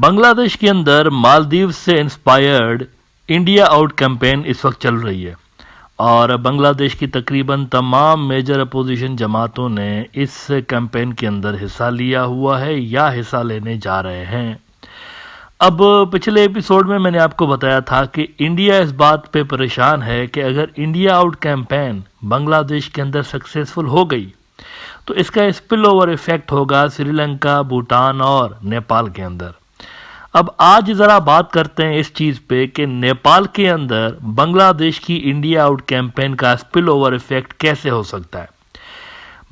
बांग्लादेश के अंदर मालदीव से इंस्पायर्ड इंडिया आउट कैंपेन इस वक्त चल रही है और बांग्लादेश की तकरीबन तमाम मेजर अपोजिशन जमातों ने इस कैंपेन के अंदर हिस्सा लिया हुआ है या हिस्सा लेने जा रहे हैं। अब पिछले एपिसोड में मैंने आपको बताया था कि इंडिया इस बात पे परेशान है कि अगर इंडिया आउट कैंपेन बांग्लादेश के अंदर सक्सेसफुल हो गई तो इसका स्पिल ओवर इफेक्ट होगा श्रीलंका, भूटान और नेपाल के अंदर। अब आज ज़रा बात करते हैं इस चीज़ पे कि नेपाल के अंदर बांग्लादेश की इंडिया आउट कैंपेन का स्पिल ओवर इफेक्ट कैसे हो सकता है।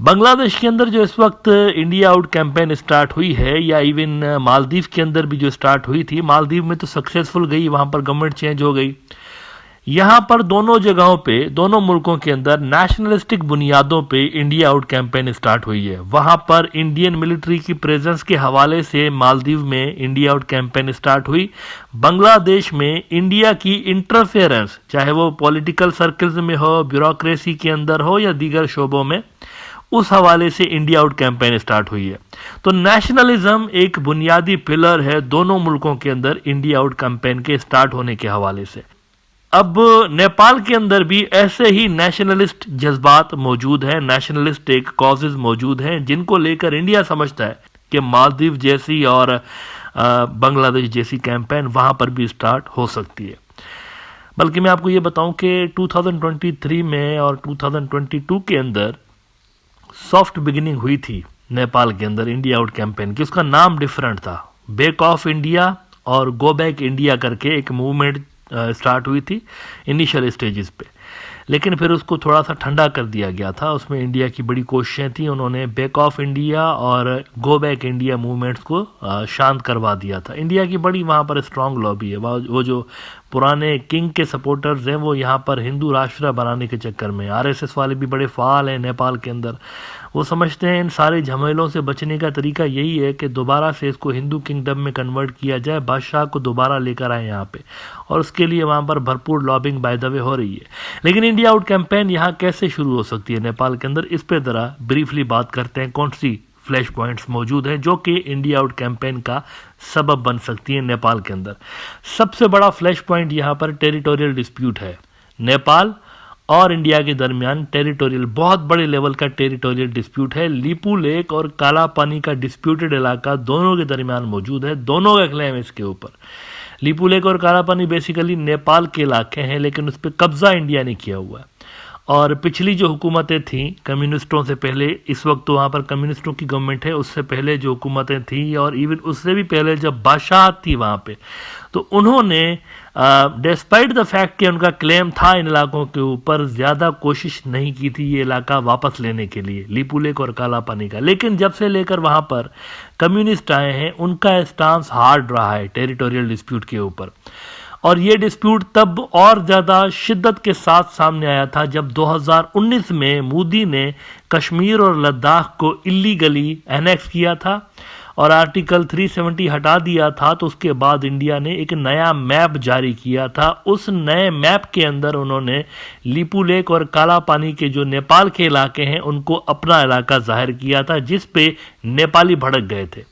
बांग्लादेश के अंदर जो इस वक्त इंडिया आउट कैंपेन स्टार्ट हुई है या इवन मालदीव के अंदर भी जो स्टार्ट हुई थी, मालदीव में तो सक्सेसफुल गई, वहाँ पर गवर्नमेंट चेंज हो गई। यहाँ पर दोनों जगहों पे, दोनों मुल्कों के अंदर नेशनलिस्टिक बुनियादों पे इंडिया आउट कैंपेन स्टार्ट हुई है। वहाँ पर इंडियन मिलिट्री की प्रेजेंस के हवाले से मालदीव में इंडिया आउट कैंपेन स्टार्ट हुई। बांग्लादेश में इंडिया की इंटरफेरेंस, चाहे वो पॉलिटिकल सर्कल्स में हो, ब्यूरोक्रेसी के अंदर हो या दीगर शोबों में, उस हवाले से इंडिया आउट कैंपेन स्टार्ट हुई है। तो नेशनलिज्म एक बुनियादी पिलर है दोनों मुल्कों के अंदर इंडिया आउट कैंपेन के स्टार्ट होने के हवाले से। अब नेपाल के अंदर भी ऐसे ही नेशनलिस्ट जज्बात मौजूद हैं, नेशनलिस्ट एक कॉजेज मौजूद हैं जिनको लेकर इंडिया समझता है कि मालदीव जैसी और बांग्लादेश जैसी कैंपेन वहां पर भी स्टार्ट हो सकती है। बल्कि मैं आपको ये बताऊं कि 2023 में और 2022 के अंदर सॉफ्ट बिगिनिंग हुई थी नेपाल के अंदर इंडिया आउट कैंपेन की। उसका नाम डिफरेंट था, बैक ऑफ इंडिया और गो बैक इंडिया करके एक मूवमेंट स्टार्ट हुई थी इनिशियल स्टेजेस पे, लेकिन फिर उसको थोड़ा सा ठंडा कर दिया गया था। उसमें इंडिया की बड़ी कोशिशें थी, उन्होंने बैक ऑफ इंडिया और गो बैक इंडिया मूवमेंट्स को शांत करवा दिया था। इंडिया की बड़ी वहाँ पर स्ट्रांग लॉबी है, वो जो पुराने किंग के सपोर्टर्स हैं वो यहाँ पर हिंदू राष्ट्र बनाने के चक्कर में, आरएसएस वाले भी बड़े फाल हैं नेपाल के अंदर। वो समझते हैं इन सारे झमेलों से बचने का तरीका यही है कि दोबारा से इसको हिंदू किंगडम में कन्वर्ट किया जाए, बादशाह को दोबारा लेकर आए यहाँ पे, और उसके लिए वहाँ पर भरपूर लॉबिंग बाय द वे हो रही है। लेकिन इंडिया आउट कैंपेन यहाँ कैसे शुरू हो सकती है नेपाल के अंदर, इस पे ज़रा ब्रीफली बात करते हैं। कौन सी फ्लैश पॉइंट्स मौजूद हैं जो कि इंडिया आउट कैंपेन का सबब बन सकती है नेपाल के अंदर। सबसे बड़ा फ्लैश पॉइंट यहाँ पर टेरिटोरियल डिस्प्यूट है। नेपाल और इंडिया के दरमियान टेरिटोरियल, बहुत बड़े लेवल का टेरिटोरियल डिस्प्यूट है। लीपू लेक और काला पानी का डिस्प्यूटेड इलाका दोनों के दरमियान मौजूद है, दोनों का क्लेम इसके ऊपर। लीपू लेक और काला पानी बेसिकली नेपाल के इलाके हैं, लेकिन उस पर कब्जा इंडिया ने किया हुआ है। और पिछली जो हुकूमतें थीं कम्युनिस्टों से पहले, इस वक्त तो वहाँ पर कम्युनिस्टों की गवर्नमेंट है, उससे पहले जो हुकूमतें थीं और इवन उससे भी पहले जब बादशाह थी वहाँ पे, तो उन्होंने डिस्पाइट द फैक्ट कि उनका क्लेम था इन इलाकों के ऊपर, ज़्यादा कोशिश नहीं की थी ये इलाका वापस लेने के लिए, लीपू लेक और काला पानी का। लेकिन जब से लेकर वहाँ पर कम्युनिस्ट आए हैं उनका स्टांस हार्ड रहा है टेरिटोरियल डिस्प्यूट के ऊपर। और ये डिस्प्यूट तब और ज़्यादा शिद्दत के साथ सामने आया था जब 2019 में मोदी ने कश्मीर और लद्दाख को इलीगली एनेक्स किया था और आर्टिकल 370 हटा दिया था। तो उसके बाद इंडिया ने एक नया मैप जारी किया था। उस नए मैप के अंदर उन्होंने लीपू लेक और काला पानी के जो नेपाल के इलाके हैं उनको अपना इलाका जाहिर किया था, जिस पे नेपाली भड़क गए थे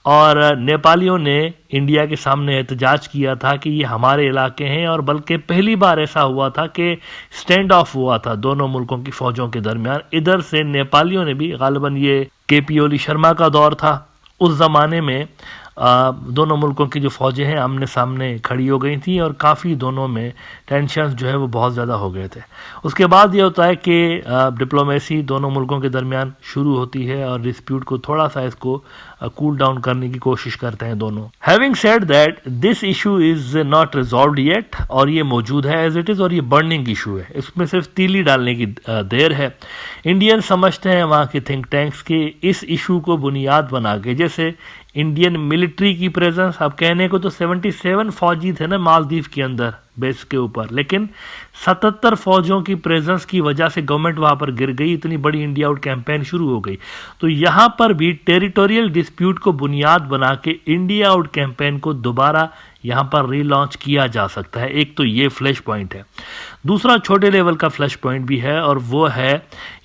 और नेपालियों ने इंडिया के सामने एहतजाज किया था कि ये हमारे इलाके हैं। और बल्कि पहली बार ऐसा हुआ था कि स्टैंड ऑफ हुआ था दोनों मुल्कों की फौजों के दरमियान। इधर से नेपालियों ने भी, गालिबन ये केपी ओली शर्मा का दौर था, उस ज़माने में दोनों मुल्कों की जो फौजें हैं आमने सामने खड़ी हो गई थी और काफ़ी दोनों में टेंशन्स जो है वो बहुत ज़्यादा हो गए थे। उसके बाद ये होता है कि डिप्लोमेसी दोनों मुल्कों के दरमियान शुरू होती है और डिस्प्यूट को थोड़ा सा इसको कूल डाउन करने की कोशिश करते हैं दोनों। Having said that, this issue is not resolved yet, और ये मौजूद है एज इट इज़ और ये बर्निंग इशू है, इसमें सिर्फ तीली डालने की देर है। इंडियन समझते हैं वहाँ के थिंक टैंक्स के इस इशू को बुनियाद बना के, जैसे इंडियन मिलिट्री की प्रेजेंस, अब कहने को तो 77 फौजी थे ना मालदीव के अंदर बेस के ऊपर, लेकिन 77 फौजों की प्रेजेंस की वजह से गवर्नमेंट वहां पर गिर गई, इतनी बड़ी इंडिया आउट कैंपेन शुरू हो गई। तो यहां पर भी टेरिटोरियल डिस्प्यूट को बुनियाद बना के इंडिया आउट कैंपेन को दोबारा यहां पर रीलॉन्च किया जा सकता है। एक तो ये फ्लैश पॉइंट है। दूसरा छोटे लेवल का फ्लैश पॉइंट भी है और वो है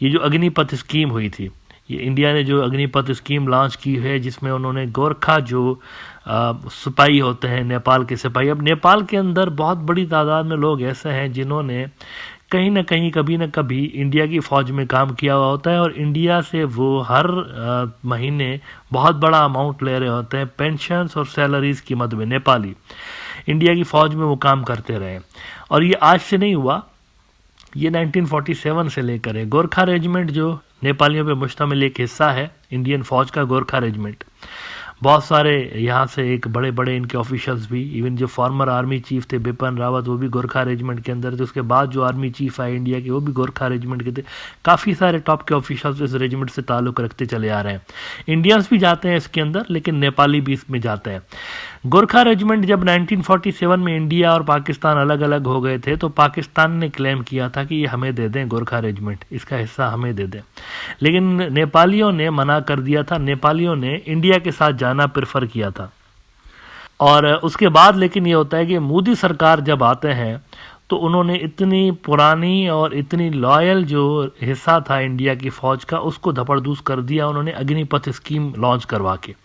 ये जो अग्निपथ स्कीम हुई थी, ये इंडिया ने जो अग्निपथ स्कीम लॉन्च की है, जिसमें उन्होंने गोरखा जो सिपाही होते हैं, नेपाल के सिपाही, अब नेपाल के अंदर बहुत बड़ी तादाद में लोग ऐसे हैं जिन्होंने कहीं ना कहीं कभी ना कभी इंडिया की फ़ौज में काम किया हुआ होता है, और इंडिया से वो हर महीने बहुत बड़ा अमाउंट ले रहे होते हैं पेंशन्स और सैलरीज की मद में। नेपाली इंडिया की फ़ौज में वो काम करते रहे, और ये आज से नहीं हुआ, ये 1947 से लेकर है। गोरखा रेजिमेंट जो नेपालियों पे मुश्तमिल एक हिस्सा है इंडियन फ़ौज का, गोरखा रेजिमेंट, बहुत सारे यहाँ से एक बड़े बड़े इनके ऑफिशियल्स भी, इवन जो फॉर्मर आर्मी चीफ थे बिपिन रावत, वो भी गोरखा रेजिमेंट के अंदर थे। उसके बाद जो आर्मी चीफ आए इंडिया के, वो भी गोरखा रेजिमेंट के थे। काफ़ी सारे टॉप के ऑफिशियल्स इस रेजिमेंट से ताल्लुक़ रखते चले आ रहे हैं। इंडियंस भी जाते हैं इसके अंदर, लेकिन नेपाली भी इसमें जाते हैं। गोरखा रेजिमेंट जब 1947 में इंडिया और पाकिस्तान अलग अलग हो गए थे, तो पाकिस्तान ने क्लेम किया था कि ये हमें दे दें, गोरखा रेजिमेंट इसका हिस्सा हमें दे दें, लेकिन नेपालियों ने मना कर दिया था। नेपालियों ने इंडिया के साथ जाना प्रेफर किया था। और उसके बाद लेकिन ये होता है कि मोदी सरकार जब आते हैं, तो उन्होंने इतनी पुरानी और इतनी लॉयल जो हिस्सा था इंडिया की फ़ौज का, उसको धपड़धूस कर दिया उन्होंने अग्निपथ स्कीम लॉन्च करवा के।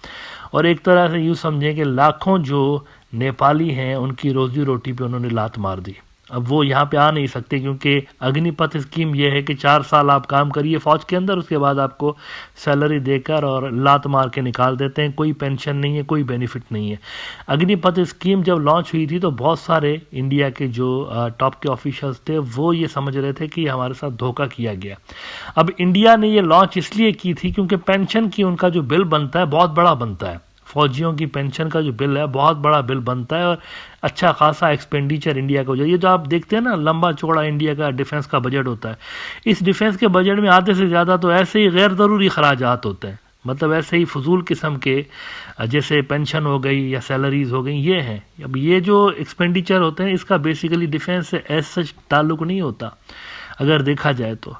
और एक तरह से यूँ समझें कि लाखों जो नेपाली हैं उनकी रोजी रोटी पे उन्होंने लात मार दी। अब वो यहाँ पे आ नहीं सकते, क्योंकि अग्निपथ स्कीम ये है कि 4 साल आप काम करिए फ़ौज के अंदर, उसके बाद आपको सैलरी देकर और लात मार के निकाल देते हैं। कोई पेंशन नहीं है, कोई बेनिफिट नहीं है। अग्निपथ स्कीम जब लॉन्च हुई थी, तो बहुत सारे इंडिया के जो टॉप के ऑफिशियल्स थे, वो ये समझ रहे थे कि हमारे साथ धोखा किया गया। अब इंडिया ने ये लॉन्च इसलिए की थी क्योंकि पेंशन की उनका जो बिल बनता है बहुत बड़ा बनता है। फौजियों की पेंशन का जो बिल है बहुत बड़ा बिल बनता है, और अच्छा खासा एक्सपेंडिचर इंडिया का हो जाए। ये जो आप देखते हैं ना, लंबा चौड़ा इंडिया का डिफेंस का बजट होता है, इस डिफेंस के बजट में आधे से ज़्यादा तो ऐसे ही गैर ज़रूरी खराजात होते हैं, मतलब ऐसे ही फजूल किस्म के, जैसे पेंशन हो गई या सैलरीज हो गई, ये हैं। अब ये जो एक्सपेंडिचर होते हैं, इसका बेसिकली डिफेंस से एज सच ताल्लुक़ नहीं होता। अगर देखा जाए तो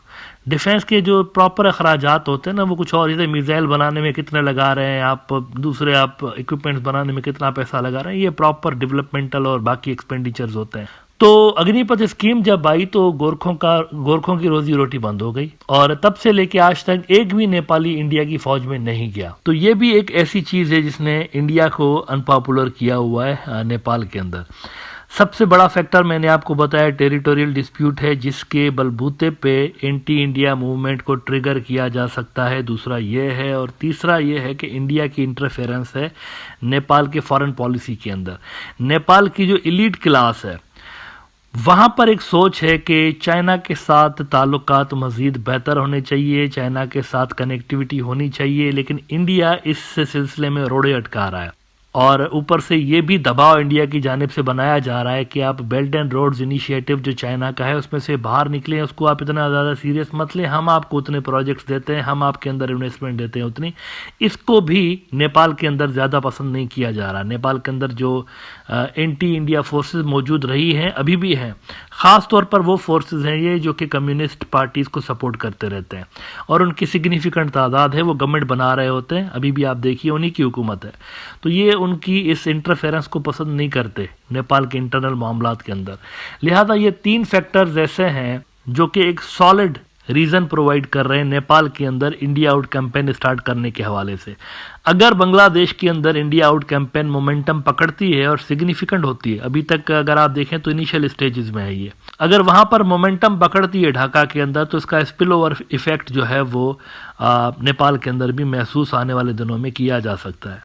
डिफेंस के जो प्रॉपर अखराजात होते हैं ना, वो कुछ और, जैसे मिसाइल बनाने में कितने लगा रहे हैं आप, दूसरे आप इक्विपमेंट्स बनाने में कितना पैसा लगा रहे हैं, ये प्रॉपर डेवलपमेंटल और बाकी एक्सपेंडिचर्स होते हैं। तो अग्निपथ स्कीम जब आई, तो गोरखों की रोजी रोटी बंद हो गई, और तब से लेके आज तक एक भी नेपाली इंडिया की फौज में नहीं गया। तो ये भी एक ऐसी चीज है जिसने इंडिया को अनपॉपुलर किया हुआ है नेपाल के अंदर। सबसे बड़ा फैक्टर मैंने आपको बताया टेरिटोरियल डिस्प्यूट है, जिसके बलबूते पे एंटी इंडिया मूवमेंट को ट्रिगर किया जा सकता है। दूसरा ये है, और तीसरा ये है कि इंडिया की इंटरफेरेंस है नेपाल के फॉरेन पॉलिसी के अंदर। नेपाल की जो इलीट क्लास है, वहाँ पर एक सोच है कि चाइना के साथ ताल्लुकात मज़ीद बेहतर होने चाहिए, चाइना के साथ कनेक्टिविटी होनी चाहिए, लेकिन इंडिया इस सिलसिले में रोड़े अटका रहा है। और ऊपर से ये भी दबाव इंडिया की जानिब से बनाया जा रहा है कि आप बेल्ट एंड रोड्स इनिशिएटिव जो चाइना का है, उसमें से बाहर निकलें, उसको आप इतना ज़्यादा सीरियस मत लें, हम आपको उतने प्रोजेक्ट्स देते हैं, हम आपके अंदर इन्वेस्टमेंट देते हैं उतनी। इसको भी नेपाल के अंदर ज़्यादा पसंद नहीं किया जा रहा। नेपाल के अंदर जो एंटी इंडिया फोर्सेस मौजूद रही हैं, अभी भी हैं, ख़ास तौर पर वो फोर्सेस हैं ये जो कि कम्युनिस्ट पार्टीज़ को सपोर्ट करते रहते हैं, और उनकी सिग्निफिकेंट तादाद है, वो गवर्नमेंट बना रहे होते हैं, अभी भी आप देखिए उन्हीं की हुकूमत है। तो ये उनकी इस इंटरफेरेंस को पसंद नहीं करते नेपाल के इंटरनल मामलात के अंदर। लिहाजा ये 3 फैक्टर्स ऐसे हैं जो कि एक सॉलिड रीज़न प्रोवाइड कर रहे हैं नेपाल के अंदर इंडिया आउट कैंपेन स्टार्ट करने के हवाले से। अगर बांग्लादेश के अंदर इंडिया आउट कैंपेन मोमेंटम पकड़ती है और सिग्निफिकेंट होती है, अभी तक अगर आप देखें तो इनिशियल स्टेजेस में है ये, अगर वहाँ पर मोमेंटम पकड़ती है ढाका के अंदर, तो इसका स्पिल ओवर इफेक्ट जो है वो नेपाल के अंदर भी महसूस आने वाले दिनों में किया जा सकता है।